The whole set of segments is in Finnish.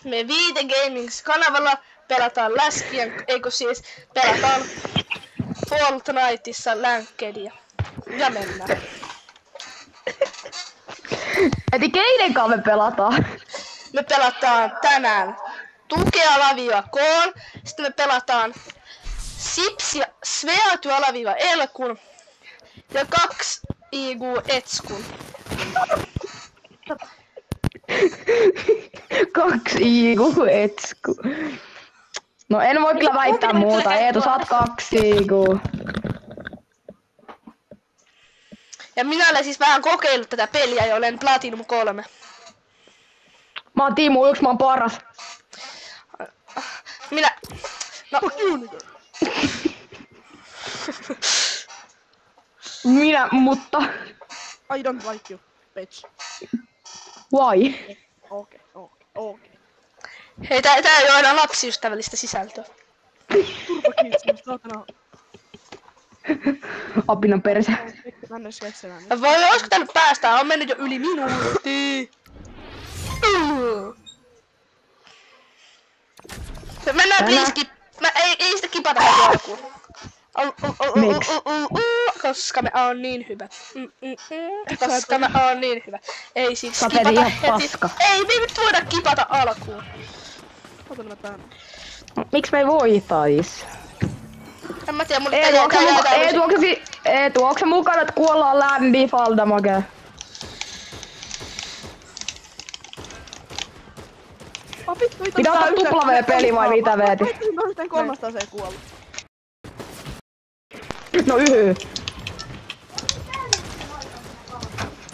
Me Viite Gamings-kanavalla pelataan läskien, eikö siis pelataan Fortniteissa länkediä. Ja mennään. Eli keiden kanssa me pelataan? Me pelataan tänään Tukea-koon, sitten me pelataan Sips ja Sveatu-Elkun ja 2 IQ Etskun. 2 IQ Etsku. No en voi kyllä väittää muuta. Eetu, saat 2 IQ. Ja minä olen siis vähän kokeillut tätä peliä ja olen Platinum 3. Mä oon Timu 1, mä oon paras. Minä... No... Minä, mutta... I don't like you, bitch. Why? Okei. Hei, tää ei oo aina lapsiystävällistä sisältöä. Turpa kiinni, saatana. Apinan perse. Mennä sketsemään. Olisiko tää nyt päästään? On mennyt jo yli minuutti. Mennään please ei sitä kipata heti alkuun. Miksi? Koska me on niin hyvä. Koska me on niin hyvä. Ei siis Sä teet kipata ihan heti. paska. Ei me nyt voida kipata alkuun. Otan mä tän. Miksi me ei voitais? En mä tiedä, mulle Eetu, onks se mukana, että kuollaan lämpi Faldamage? Pitää ottaa tupla V-peli vai mitä Veeti? Mä yhteen 300 se ei kuollut. No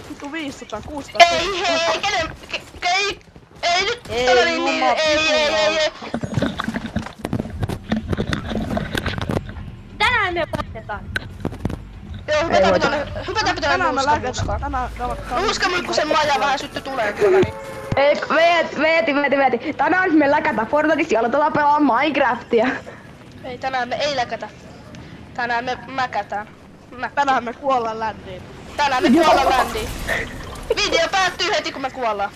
Vittu 500, 600. Ei nyt ei. Tänään me voitetaan. Joo, hypätäänpä tuonne nuuskamuskaan. Nuuskamulkkusen maja vähän sytty tulee tuolla niin. Ei, Veeti. Tänään me läkätään Fortniteissa ja aloitetaan pelaa Minecraftia. Ei, tänään me ei läkätä. Tänään me mäkätään. Tänään me kuollaan ländiin. Tänään me kuollaan ländiin. Video päättyy heti kun me kuollaan.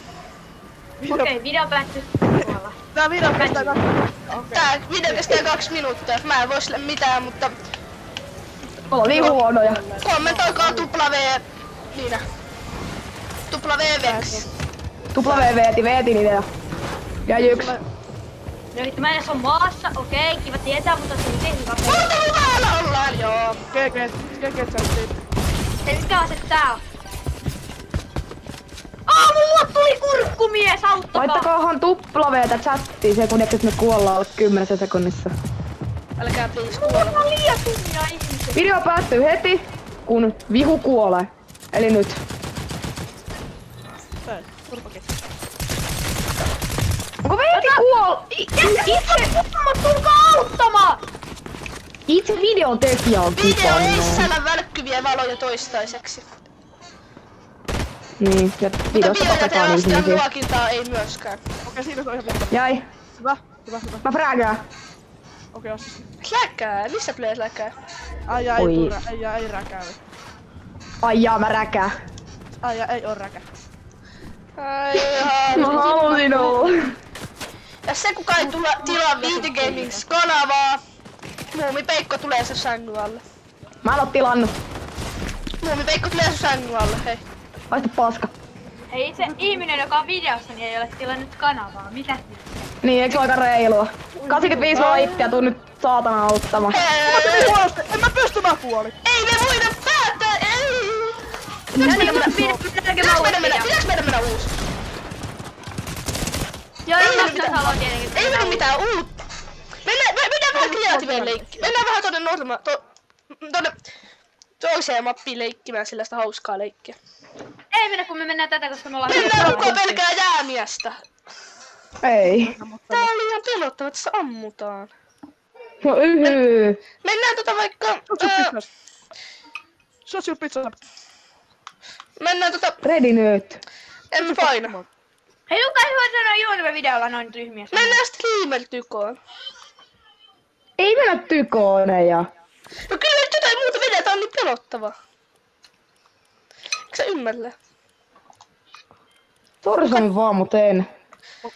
Okei, video päättyy. Tää video kestää 2 minuuttia. Tää video kestää 2 minuuttia. Mä en voi sille mitään, mutta... Ollaan niin huonoja. Kommentoikaa tupla V... Niinä. Tupla V Vex. Tupla Veeti idea. Ja yks. No vittu, mä en edes oo maassa, okei, kiva tietää, mutta silti hyvä peli. Mutta hyvällä ollaan, joo. GG chattiin. Hei, mikä ase tää on? Mulla tuli kurkkumies, auttakaa! Laittakaahan tupla V:tä chattiin se, kun me kuollaan alle 10 sekunnissa. Älkää please Mulla kuolla. on liian tummia ihmisiä. Video päättyy heti, kun vihu kuolee. Eli nyt. Tää, turpa kiinni. Onko Veeti Tulkaa auttamaan! Itse videon tekijä on Video ei kipannut. sisällä välkkyviä valoja toistaiseksi. Niin, ja Mutta videossa tapetaan biojäteastian ihmisiä. luokintaa ei myöskään. Okei, siinä se on ihan puhta. Jäi. Hyvä. Mä fräägään. Okei, ossis. Läkää, missä plees läkää? Aija Oi. ei tuu, Aija ei räkää. Ai jaa, mä räkään. Aija ei oo räkä. Ai Mä halusin olla. ja se kuka ei tilaa Viite Gamings kanavaa, Muumipeikko tulee se sängyn alle. Mä en oo tilannut. Muumipeikko tulee se sängyn alle, hei. Haista paska. Hei, itse ihminen, joka on videossa, niin ei ole tilannut kanavaa. Mitä? Niin, eikö se ole aika reilua? 85 laittia, tuu nyt saatana auttamaan. En mä pysty, mä kuolin. Ei me voida päättää, ei! Pitääks meidän mennä uus? Joo, Ei mä mennyt mitään. haluan tietenkin. Ei mennyt mitään uutta. Mennään vähän kreatiiveen leikkiin. Mennään vähän tonne toiseen mappiin leikkimään sellaista hauskaa leikkiä. Ei mennä, kun me mennään tätä, koska me ollaan... Mennään koko pelkää jäämiestä. Ei. Tää on liian pelottava, että se ammutaan. No Mennään vaikka... Shut your pizza. Mennään Ready nyt. En mä paina. Hei, Luka, hyvä sanoa juonemme videolla noin tyhmiä. Mennään streamer-tykoon. Ei mennä tykoneja. No kyllä nyt jotain muuta vedetään, on niin pelottava. Eikö sä ymmärrä? Torsan vaan, mut en.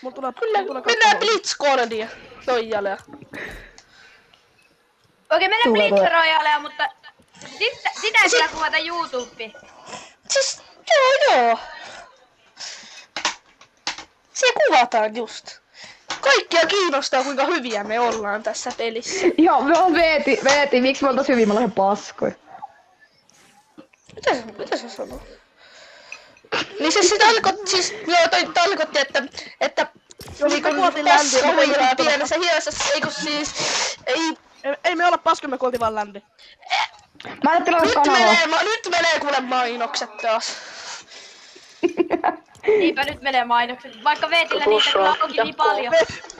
Mulla tulee Mennään Blitzcordia. Toijalle. Okei, mennään Tulee. Blitz Royalea, mutta sitä ei kyllä kuvata YouTubeen. Siis, joo. Se kuvataan just. Kaikkia kiinnostaa, kuinka hyviä me ollaan tässä pelissä. Joo, me on Veeti, miksi me oltais hyvin, me ollaan paskoja. Mitä se sanoo? Niin se tarkoitti, että Jos me kuoltiin länteen, me huilaa ei pienessä hiessä, eiku siis, Ei me olla paskoja, me kuoltiin vaan länteen. Mä ajattelin olla kanavaa. nyt menee kuule mainokset taas. Niinpä nyt menee mainokset, vaikka Veetillä niitä kyllä onkin niin paljon.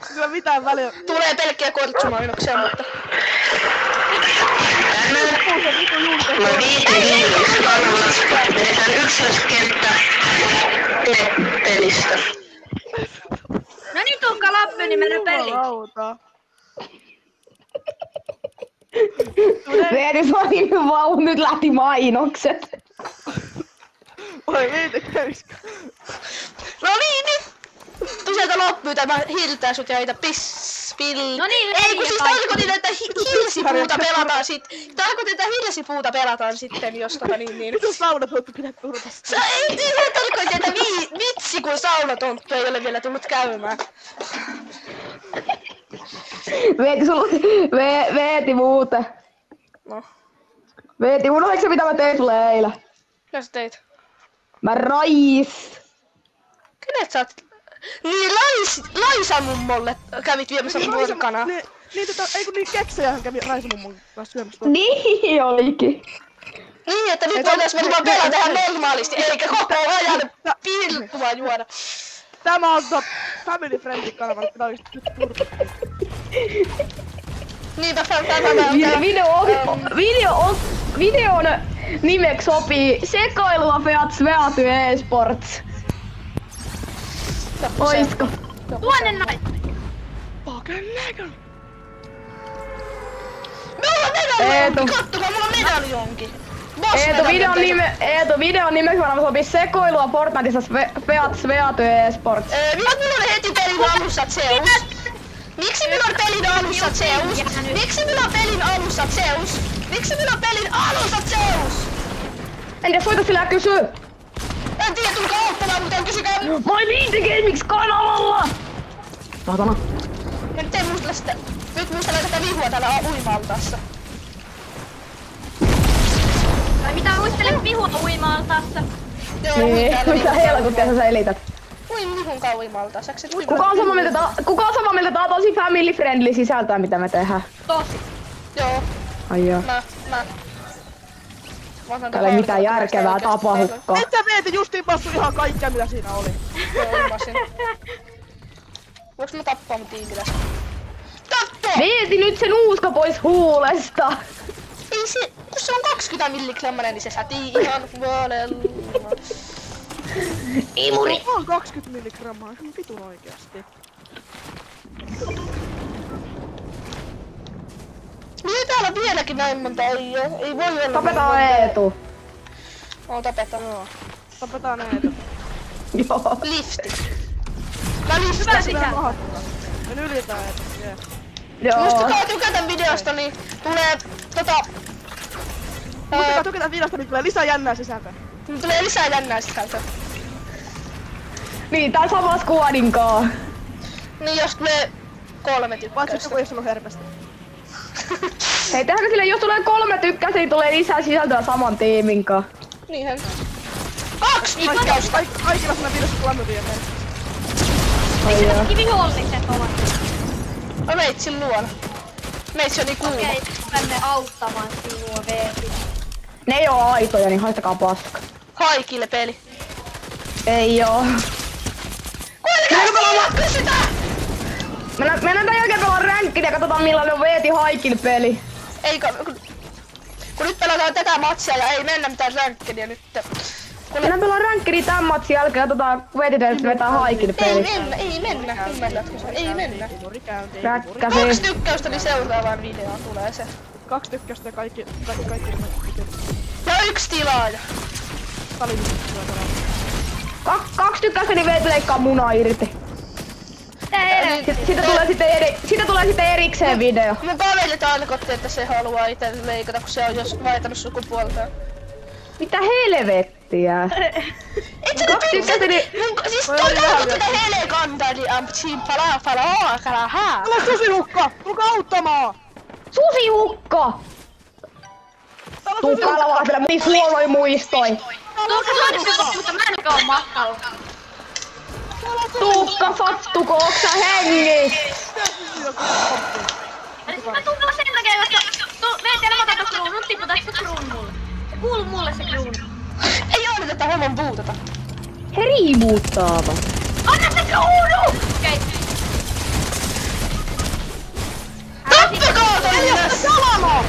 Kyllä mitään väliä. Tulee pelkkiä kortsumainoksia, mutta... Mä viitin vedetään yksilöskenttä pelistä. No niin, Tuukka Lappy, niin mennään peliin. Jumalauta. Veeti vain vau, nyt lähti mainokset. Oi Veeti käviskö? No niin, nyt! Tu sieltä loppuu tämä hiltää sut ja heitä No niin, Ei kun siis tarkoitin, että hilsipuuta pelataan sitten, jos niin. Mitä saunatonttu pitää turvassa? Se tarkoitin, että vitsi kun saunatonttu ei ole vielä tullut käymään. Veeti muuten. No, Veeti, unohditko mitä mä tein sulle eilen? mitä sä teit? Mä Kenet sä oot? Niin Laisa mummolle kävit viemässä porkkanaa. Ei kun niin keksejähän kävi Raisa-mummon kanssa syömässä. Niin olikin. Niin, että nyt voitais varmaan pelata ihan normaalisti, eikä koko ajan pilkkua juoda. Tämä on Family Friendly kanava, mitä oikeesti nyt turvassa. Niinpä Videon nimeksi sopii sekoilua Feat Sveaty eSports. Oisko? Tuonne noin. Mulla on medaljonki, kattokaa, mulla on medaljonki. Videon nimeksi varmaan sopii sekoilua Fortniteissa Feat Sveaty eSports. Mulla on heti pelin alussa Zeus. Miksi minulla on pelin alussa Zeus? Miksi minulla on pelin alussa Zeus? Miksi minulla on pelin alussa Zeus? En tiedä, soita sillä ja kysy! En tiedä, tulkaa auttamaan, mutta kysykää. My League Gamings kanavalla! Saatana. Nyt ei muistella sitä. Nyt muistella tätä vihua täällä uima-altaassa. Tai mitä muistelet vihua uima-altaassa? Joo, Niin, mitä helkuttia sä selität? Vihun kaa uima-altaassa. Kuka on samaa mieltä, tää on tosi family friendly sisältöä mitä me tehdään? Tosi. Joo, Ai joo. mä Täällä ei mitään järkevää tapahukkaa. Et sä Veeti justiin passu ihan kaikkea mitä siinä oli. Joo, ilmasin. Voinko mä tappaa mun tiimiläs? Tappo! Veeti nyt sen nuuska pois huulesta! Ei se, kun se on 20 milligrammanen, niin se sätii ihan valella. Imuri! On 20 milligrammaa, se on vitun oikeasti. Niin täällä on vieläkin näin monta, ei voi olla. Tapetaan Eetu! Tapetaan. Joo. Tapetaan näitä. Joo. Lifti. Mä liftasin. Me ylitään, että jee. Joo. Muistakaa tykätä videosta, niin tulee Muistakaa tykätä videosta, niin tulee lisää jännää sisältöä. tulee lisää jännää sisältöä. Niin, tää sama squadinkaa. Niin jos tulee 3 Paitsi tykkäystä. joku ei sanoo herpästi. Hei, tehdäänkö sille, jos tulee 3 tykkäystä, niin tulee lisää sisältöä saman tiiminkaan. Niinhän. 2 tykkäystä! Kaikilla siinä videossa 3 vielä. Ai joo. Kaikki viholliset ovat. Mä meitsin luona. Meitsi on niin kuuma. Okei, tulemme auttamaan sinua, Veeti. Ne ei oo aitoja, niin haistakaa paska. Haikille peli. Ei oo. Kuinka kysytään? Mennään tän jälkeen pelaa ränkkiä ja katsotaan millainen on Veeti Haikil peli. Eikö, kun nyt pelataan tätä matsia ja ei mennä mitään ränkkiä nyt. Mennään pelaa ränkkiä tän matsin jälkeen ja katsotaan Veeti vetää Haikil peli. Ei mennä. Ei mennä. Räkkäsi. 2 tykkäystä, niin seuraavaan videoon tulee se. 2 tykkäystä ja kaikki. Ja 1 tilaaja. Tali tulee. 2 tykkäystä, niin Veeti leikkaa munaa irti. Siitä tulee sitten erikseen video. Mun kaveri tarkoitti, että se haluaa itse leikata, kun se on jos vaihtanut sukupuolta. Mitä helvettiä? Itse siis toi tarkoitti tätä helekantaa, niin amputtiin palaa. Täällä on susihukka! Tulkaa auttamaan! Susihukka! Tuu kalvaatele, niin huonoin muistoi. Tuukka suorissa, mutta mä en oo matkalla. Tuukka, fattuko, ooks sä hengissä? Eli mä tuun tuolla sen takia, koska meidän elämä tätä kruunun, tiputaanko se kruun mulle? Se kuuluu mulle se kruunu. Ei ole tätä homman puutata. He riimuuttaava. Anna se kruunu! Okei. Tappakaa toi mies! Salama!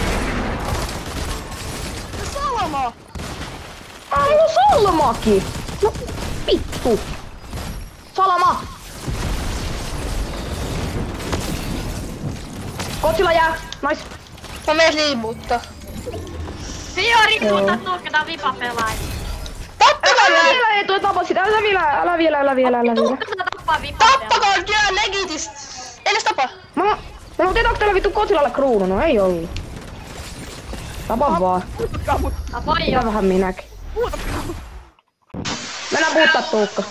Salama! No Salmaki! No vittu! Salama! Kotsilla jää! Nice! Mä menen riimuuttaa. Fiori, tuota Tuukka, tää on vipapelaaja. Tappakaa Älä nää! vielä, ei tuo tapasi, älä vielä. Tuukka saa tappaa vipapelaaja. Tappakaa työ legitist! Edes tapa! No tiedätkö täällä vittu Kotsilalle kruunu? No ei ollu. Tapa vaan. Puututkaa mut! Apoi Mitä vähän minäkin. Puututkaa mut! Mennään puuttaa Tuukka.